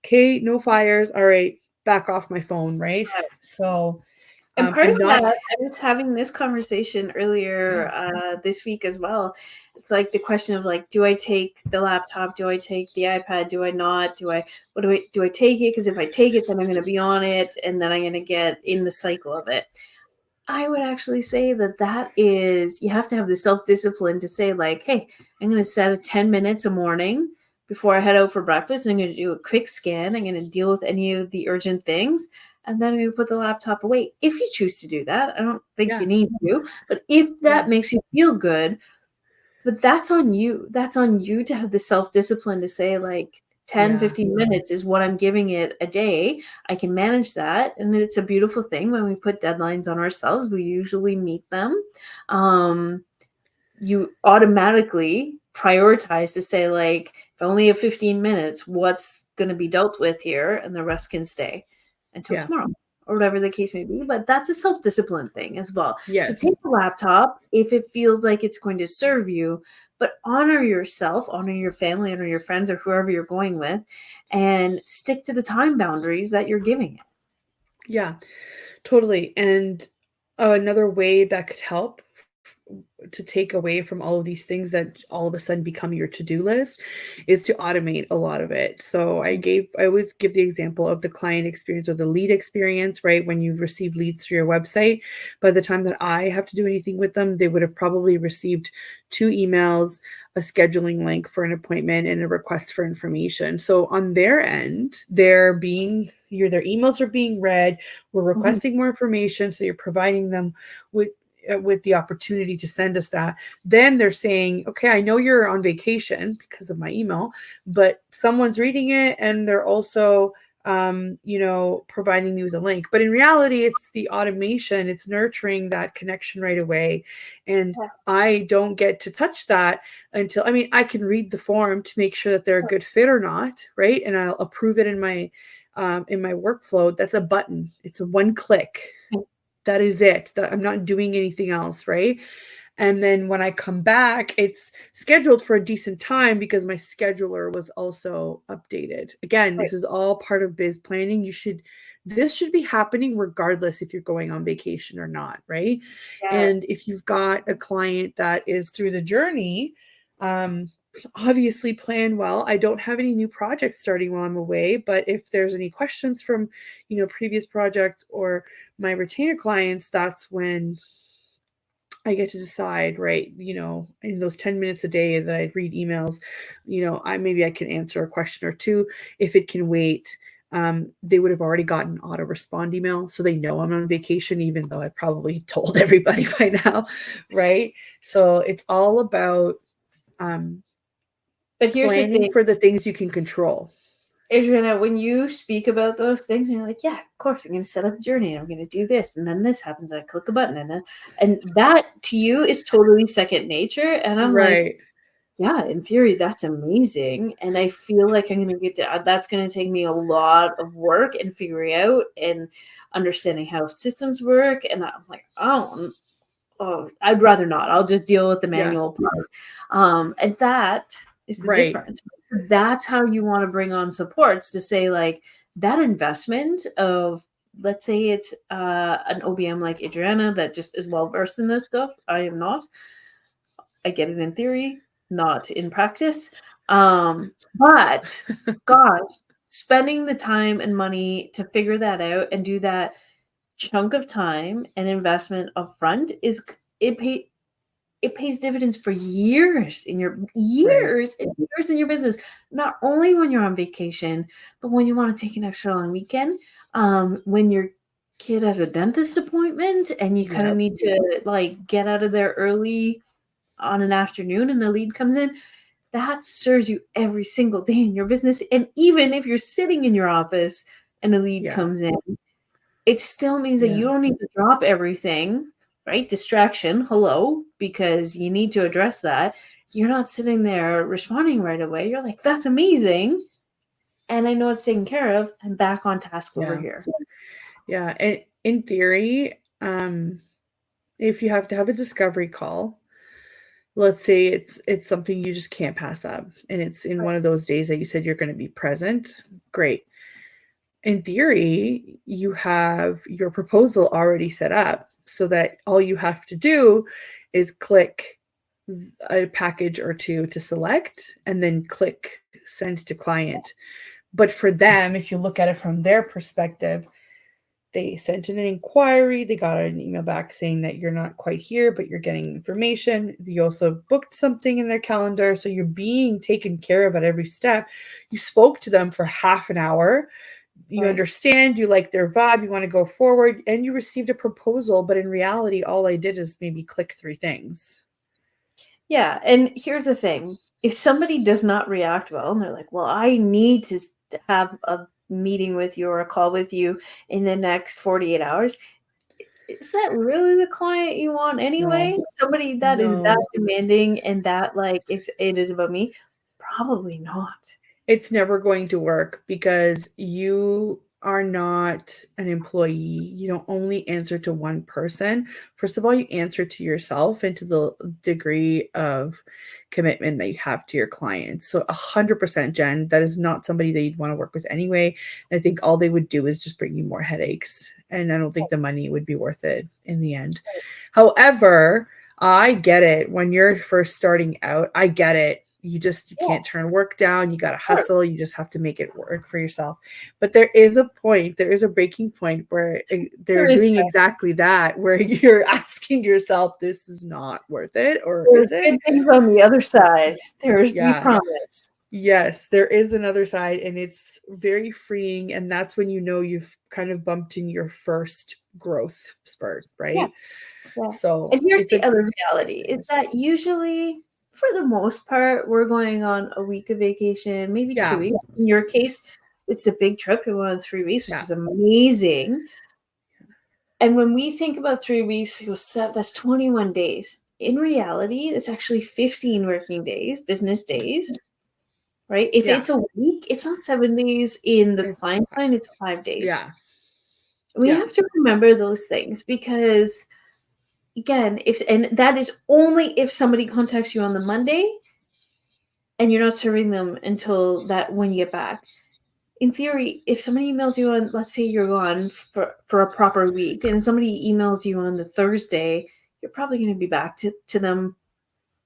A: okay, no fires. All right, back off my phone, right? So
B: And part
A: I'm
B: of that,
A: not,
B: I was having this conversation
A: yeah,
B: earlier this week as well. It's like the question of like, do I take the laptop? Do I take the iPad? Do I not? Do I take it? Because if I take it, then I'm going to be on it, and then I'm going to get in the cycle of it. I would actually say that is, you have to have the self-discipline to say like, hey, I'm going to set a 10 minutes a morning before I head out for breakfast. I'm going to do a quick scan. I'm going to deal with any of the urgent things. And then I'm going to put the laptop away if you choose to do that. I don't think you need to, but if that makes you feel good, but that's on you. That's on you to have the self-discipline to say like 10, 15 minutes is what I'm giving it a day. I can manage that. And it's a beautiful thing when we put deadlines on ourselves. We usually meet them. You automatically prioritize to say like, if I only have 15 minutes, what's going to be dealt with here? And the rest can stay until tomorrow. Or whatever the case may be, but that's a self-discipline thing as well. So take the laptop if it feels like it's going to serve you, but honor yourself, honor your family, honor your friends or whoever you're going with, and stick to the time boundaries that you're giving it.
A: Yeah, totally. And another way that could help to take away from all of these things that all of a sudden become your to-do list is to automate a lot of it. So I always give the example of the client experience or the lead experience, right? When you receive leads through your website, by the time that I have to do anything with them, they would have probably received 2 emails, a scheduling link for an appointment, and a request for information. So on their end, their emails are being read, we're requesting more information. So you're providing them with the opportunity to send us that. Then they're saying, okay, I know you're on vacation because of my email, but someone's reading it and they're also, providing me with a link. But in reality, it's the automation, it's nurturing that connection right away. And I don't get to touch that until, I can read the form to make sure that they're a good fit or not, right? And I'll approve it in my workflow. That's a button. It's a one click. That is it. I'm not doing anything else, right? And then when I come back, it's scheduled for a decent time because my scheduler was also updated. Again, this is all part of biz planning. This should be happening regardless if you're going on vacation or not, right? And if you've got a client that is through the journey, obviously plan well. I don't have any new projects starting while I'm away, but if there's any questions from, previous projects or my retainer clients, that's when I get to decide, right, in those 10 minutes a day that I read emails, maybe I can answer a question or two. If it can wait, they would have already gotten an auto respond email. So they know I'm on vacation, even though I probably told everybody by now, right? So it's all about
B: but here's
A: planning
B: the thing
A: for the things you can control.
B: Adriana, when you speak about those things, and you're like, yeah, of course, I'm going to set up a journey. I'm going to do this. And then this happens. I click a button. And that to you is totally second nature. And I'm like, yeah, in theory, that's amazing. And I feel like I'm going to that's going to take me a lot of work and figuring out and understanding how systems work. And I'm like, oh, I'd rather not. I'll just deal with the manual part. And that is the difference. That's how you want to bring on supports to say like that investment of, let's say it's an OBM like Adriana that just is well versed in this stuff. I am not. I get it in theory, not in practice. But gosh, spending the time and money to figure that out and do that chunk of time and investment upfront it pays dividends for years in your years in your business. Not only when you're on vacation, but when you want to take an extra long weekend, when your kid has a dentist appointment and you kind of need to like get out of there early on an afternoon and the lead comes in, that serves you every single day in your business. And even if you're sitting in your office and a lead comes in, it still means that you don't need to drop everything, right? Distraction, hello, because you need to address that. You're not sitting there responding right away. You're like, that's amazing. And I know it's taken care of. I'm back on task over here.
A: Yeah. And in theory, if you have to have a discovery call, let's say it's something you just can't pass up and it's in one of those days that you said you're going to be present, great. In theory, you have your proposal already set up so that all you have to do is click a package or two to select and then click send to client. But for them, if you look at it from their perspective, they sent in an inquiry, they got an email back saying that you're not quite here, but you're getting information. You also booked something in their calendar, so you're being taken care of at every step. You spoke to them for half an hour. You
B: Right.
A: understand, you like their vibe, you want to go forward, and you received a proposal, but in reality, all I did is maybe click 3 things.
B: Yeah, and here's the thing. If somebody does not react well and they're like, "Well, I need to have a meeting with you or a call with you in the next 48 hours," is that really the client you want anyway?
A: No,
B: Somebody that is that
A: no.
B: demanding and that like it is about me? Probably not.
A: It's never going to work because you are not an employee. You don't only answer to one person. First of all, you answer to yourself and to the degree of commitment that you have to your clients. So 100%, Jen, that is not somebody that you'd want to work with anyway. I think all they would do is just bring you more headaches. And I don't think the money would be worth it in the end. However, I get it. When you're first starting out, I get it. You can't turn work down. You got to hustle. You just have to make it work for yourself. But there is a breaking point where they're doing exactly that, where you're asking yourself, this is not worth it, or is it?
B: Good things on the other side. We promise.
A: Yes, there is another side, and it's very freeing. And that's when you know you've kind of bumped in your first growth spurt, right?
B: Yeah.
A: So,
B: and here's the other reality is that usually, for the most part, we're going on a week of vacation, maybe 2 weeks. In your case, it's a big trip. You're going on 3 weeks, which is amazing. And when we think about 3 weeks, we go, that's 21 days. In reality, it's actually 15 working days, business days, right? If it's a week, it's not 7 days. In the client line, it's 5 days.
A: Yeah.
B: We have to remember those things because, again, and that is only if somebody contacts you on the Monday and you're not serving them until that when you get back. In theory, if somebody emails you on, let's say you're gone for a proper week, and somebody emails you on the Thursday, you're probably going to be back to them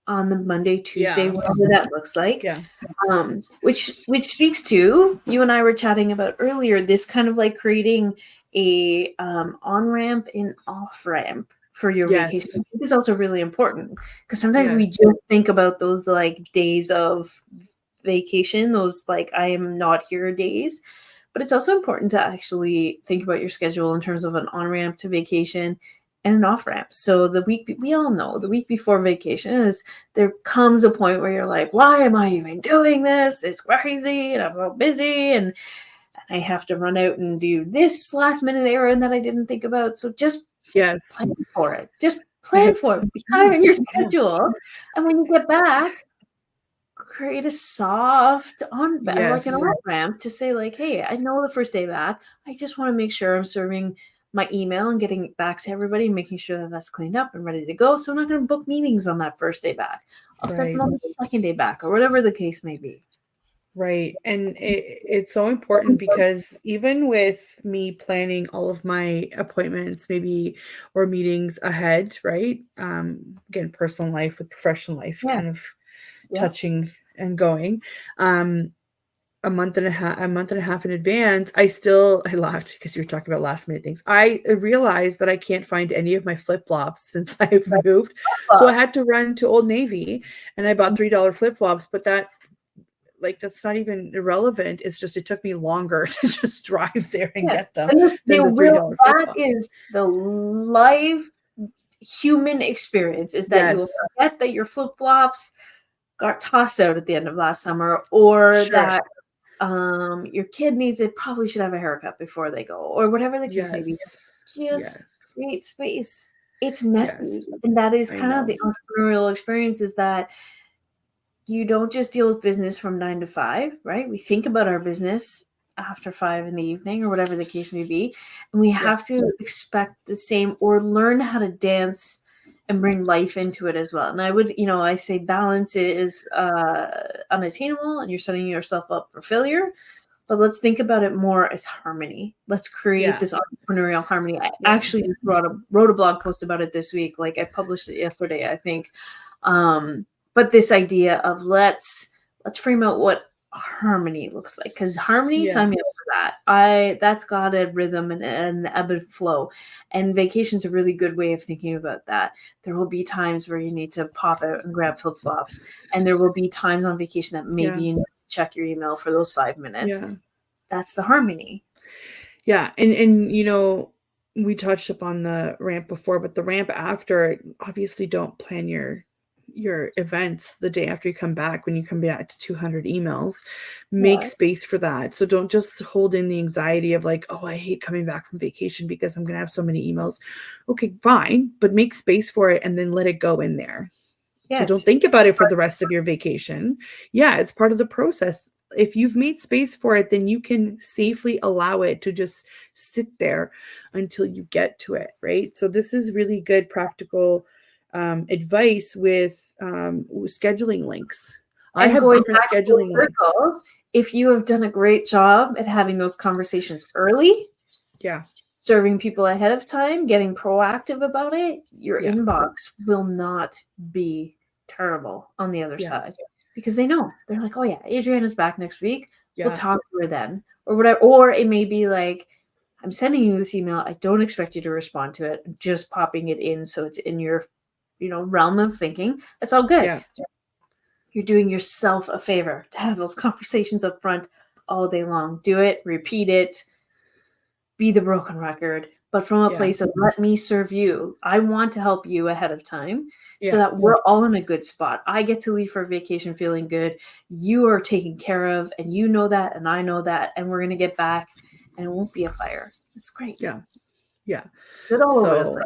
B: on the Monday, Tuesday, whatever that looks like.
A: Yeah.
B: Which speaks to, you and I were chatting about earlier, this kind of like creating a on-ramp and off-ramp for your vacation. I think is also really important because sometimes we just think about those like days of vacation, those like I am not here days, but it's also important to actually think about your schedule in terms of an on-ramp to vacation and an off-ramp. So we all know the week before vacation is there comes a point where you're like, why am I even doing this? It's crazy and I'm so busy and I have to run out and do this last minute errand that I didn't think about. So just plan for it. Just plan for it. Time in your schedule. And when you get back, create a soft like an on-ramp to say like, hey, I know the first day back. I just want to make sure I'm serving my email and getting it back to everybody and making sure that that's cleaned up and ready to go. So I'm not going to book meetings on that first day back. I'll start them on the second day back or whatever the case may be.
A: Right. And it's so important because even with me planning all of my appointments, maybe, or meetings ahead, right? Again, personal life with professional life, kind of touching and going, a month and a half in advance, I laughed because you were talking about last minute things. I realized that I can't find any of my flip-flops since I've moved. So I had to run to Old Navy and I bought $3 flip-flops, but that's not even irrelevant. It's just, it took me longer to just drive there and get them.
B: That is the live human experience, is that you'll forget that your flip-flops got tossed out at the end of last summer, or that your kid needs it, probably should have a haircut before they go, or whatever the case may be. Just create space. It's messy. And that is kind of the entrepreneurial experience, is that you don't just deal with business from 9 to 5, right? We think about our business after 5 in the evening or whatever the case may be. And we have to expect the same, or learn how to dance and bring life into it as well. And I say balance is unattainable and you're setting yourself up for failure, but let's think about it more as harmony. Let's create this entrepreneurial harmony. I actually wrote a blog post about it this week. Like I published it yesterday, I think. But this idea of let's frame out what harmony looks like, because harmony, sign me up for that. That's got a rhythm and an ebb and flow. And vacation's a really good way of thinking about that. There will be times where you need to pop out and grab flip-flops. And there will be times on vacation that maybe you need to check your email for those 5 minutes.
A: Yeah.
B: That's the harmony.
A: Yeah. And you know, we touched upon the ramp before, but the ramp after, obviously don't plan your events the day after you come back. When you come back to 200 emails, make space for that. So don't just hold in the anxiety of like, oh, I hate coming back from vacation because I'm going to have so many emails. Okay, fine, but make space for it and then let it go in there. So don't think about it for the rest of your vacation. Yeah, it's part of the process. If you've made space for it, then you can safely allow it to just sit there until you get to it, right? So this is really good practical advice with scheduling links. I have different scheduling links.
B: If you have done a great job at having those conversations early, serving people ahead of time, getting proactive about it, your inbox will not be terrible on the other side, because they know. They're like, oh yeah, Adriana's back next week. We'll talk to her then, or whatever. Or it may be like, I'm sending you this email. I don't expect you to respond to it. I'm just popping it in so it's in your, realm of thinking. That's all good.
A: Yeah.
B: You're doing yourself a favor to have those conversations up front all day long. Do it, repeat it, be the broken record, but from a place of let me serve you. I want to help you ahead of time so that we're all in a good spot. I get to leave for vacation feeling good. You are taken care of, and you know that, and I know that, and we're going to get back, and it won't be a fire. It's great.
A: Yeah.
B: Good all over the place.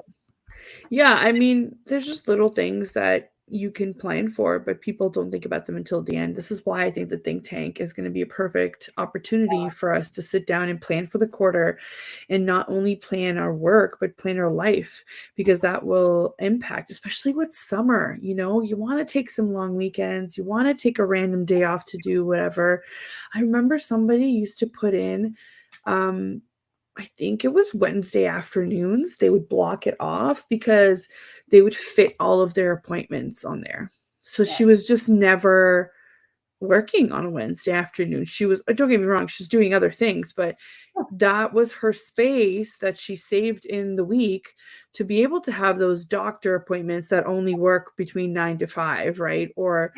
A: Yeah, I mean, there's just little things that you can plan for, but people don't think about them until the end. This is why I think the think tank is going to be a perfect opportunity for us to sit down and plan for the quarter, and not only plan our work, but plan our life, because that will impact, especially with summer. You want to take some long weekends. You want to take a random day off to do whatever. I remember somebody used to put in, I think it was Wednesday afternoons. They would block it off because they would fit all of their appointments on there. So she was just never working on a Wednesday afternoon. She was, don't get me wrong, she's doing other things, but that was her space that she saved in the week to be able to have those doctor appointments that only work between 9 to 5, right? Or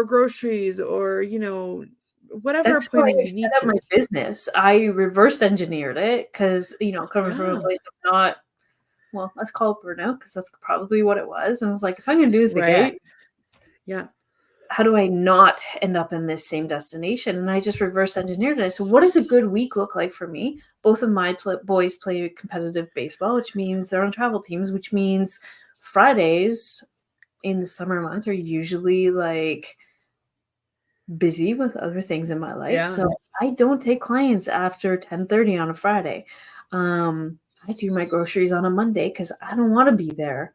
A: groceries, or, whatever
B: That's
A: appointment
B: why I
A: you need
B: set up
A: to.
B: my business. I reverse engineered it because, coming from a place of not, well, let's call it burnout, because that's probably what it was. And I was like, if I'm going to do this again, how do I not end up in this same destination? And I just reverse engineered it. So what does a good week look like for me? Both of my boys play competitive baseball, which means they're on travel teams, which means Fridays in the summer months are usually like busy with other things in my life. So I don't take clients after 10:30 on a Friday. I do my groceries on a Monday because I don't want to be there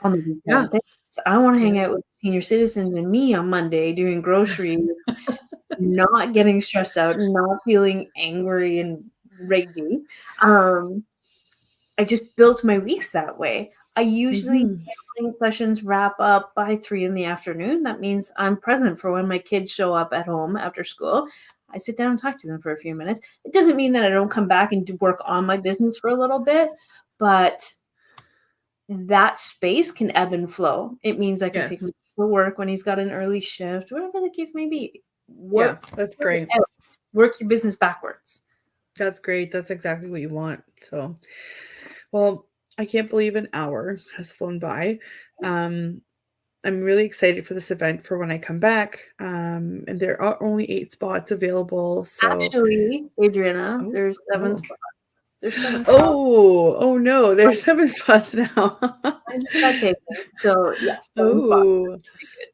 B: on the weekend. I want to hang out with senior citizens and me on Monday doing groceries, not getting stressed out, not feeling angry and ragey. I just built my weeks that way. I usually client sessions wrap up by 3 in the afternoon. That means I'm present for when my kids show up at home after school. I sit down and talk to them for a few minutes. It doesn't mean that I don't come back and do work on my business for a little bit, but that space can ebb and flow. It means I can take him to work when he's got an early shift, whatever the case may be.
A: That's great.
B: Work your business backwards.
A: That's great. That's exactly what you want. So, well, I can't believe an hour has flown by. I'm really excited for this event for when I come back. And there are only 8 spots available. So
B: actually, Adriana, there's 7 spots. There's 7 spots.
A: Oh no, there's 7 spots now.
B: I just got taken. So yes.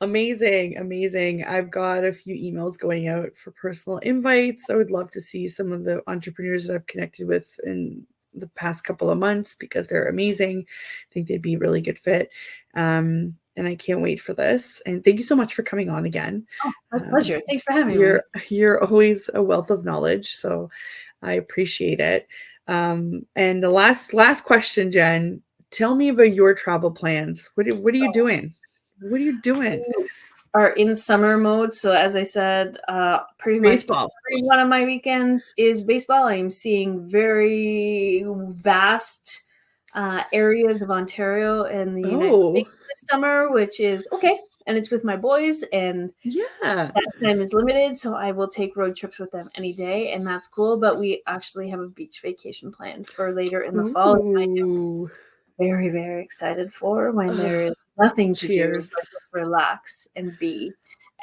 A: Amazing. I've got a few emails going out for personal invites. I would love to see some of the entrepreneurs that I've connected with in the past couple of months because they're amazing. I think they'd be a really good fit. And I can't wait for this. And thank you so much for coming on again.
B: Oh, my pleasure. Thanks for having me.
A: You're always a wealth of knowledge, so I appreciate it. And the last question, Jenn, tell me about your travel plans. What are you doing? What are you doing?
B: are in summer mode. So as I said, pretty much
A: Baseball.
B: every one of my weekends is baseball. I'm seeing very vast areas of Ontario and the United
A: Oh,
B: States this summer, which is okay. And it's with my boys, and
A: yeah.
B: that time is limited, so I will take road trips with them any day, and that's cool. But we actually have a beach vacation planned for later in the fall. I am
A: Ooh.
B: very, very excited for when there
A: Ugh,
B: is nothing to do
A: cheers.
B: but just relax and be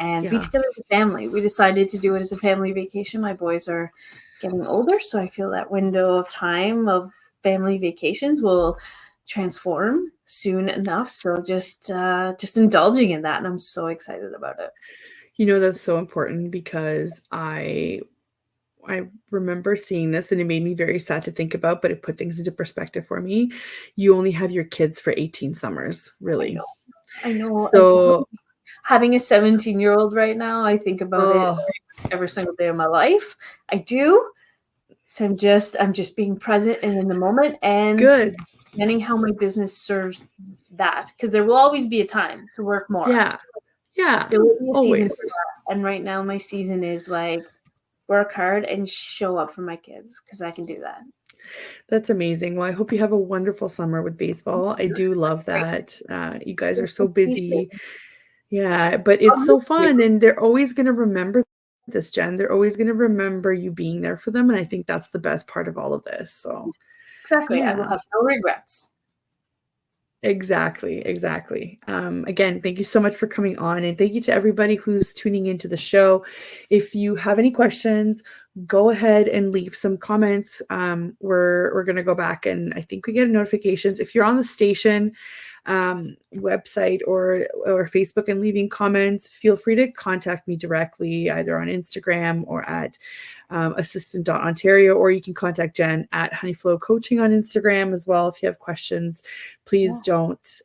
A: Yeah.
B: together as a family. We decided to do it as a family vacation. My boys are getting older, so I feel that window of time of family vacations will transform soon enough. So just indulging in that, and I'm so excited about it.
A: You know, that's so important because I remember seeing this and it made me very sad to think about, but it put things into perspective for me. You only have your kids for 18 summers,
B: I
A: really.
B: know, I know. And
A: So,
B: having a 17-year-old right now, I think about it
A: oh,
B: every single day of my life. I do. So I'm just being present and in the moment, and
A: good.
B: understanding how my business serves that, because there will always be a time to work more.
A: Yeah. Yeah.
B: There will be a season for
A: Always.
B: that. And right now my season is like work hard and show up for my kids, because I can do that.
A: That's amazing. Well, I hope you have a wonderful summer with baseball. I do love
B: Great.
A: that. You guys are
B: It's so
A: so busy.
B: appreciated.
A: Yeah, but it's so fun, and they're always gonna remember this, Jen. They're always gonna remember you being there for them, and I think that's the best part of all of this. So,
B: Exactly. I will
A: yeah.
B: have no regrets.
A: Exactly, exactly. Again, thank you so much for coming on, and thank you to everybody who's tuning into the show. If you have any questions, go ahead and leave some comments. We're gonna go back, and I think we get notifications if you're on the station website or Facebook and leaving comments. Feel free to contact me directly, either on Instagram or at assistant.ontario, or you can contact Jenn at Honeyflow Coaching on Instagram as well. If you have questions, please don't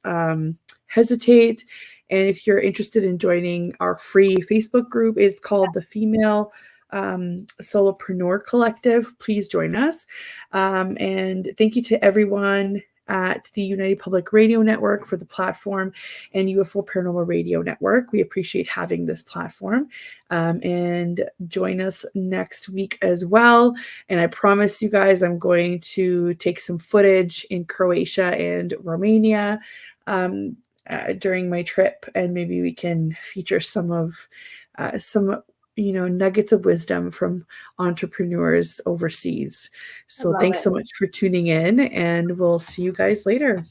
A: hesitate. And if you're interested in joining our free Facebook group, it's called the Female Solopreneur Collective. Please join us. And thank you to everyone at the United Public Radio Network for the platform and UFO Paranormal Radio Network. We appreciate having this platform. And join us next week as well. And I promise you guys, I'm going to take some footage in Croatia and Romania during my trip, and maybe we can feature some nuggets of wisdom from entrepreneurs overseas.
B: I
A: So
B: love
A: thanks
B: it.
A: so much for tuning in, and we'll see you guys later.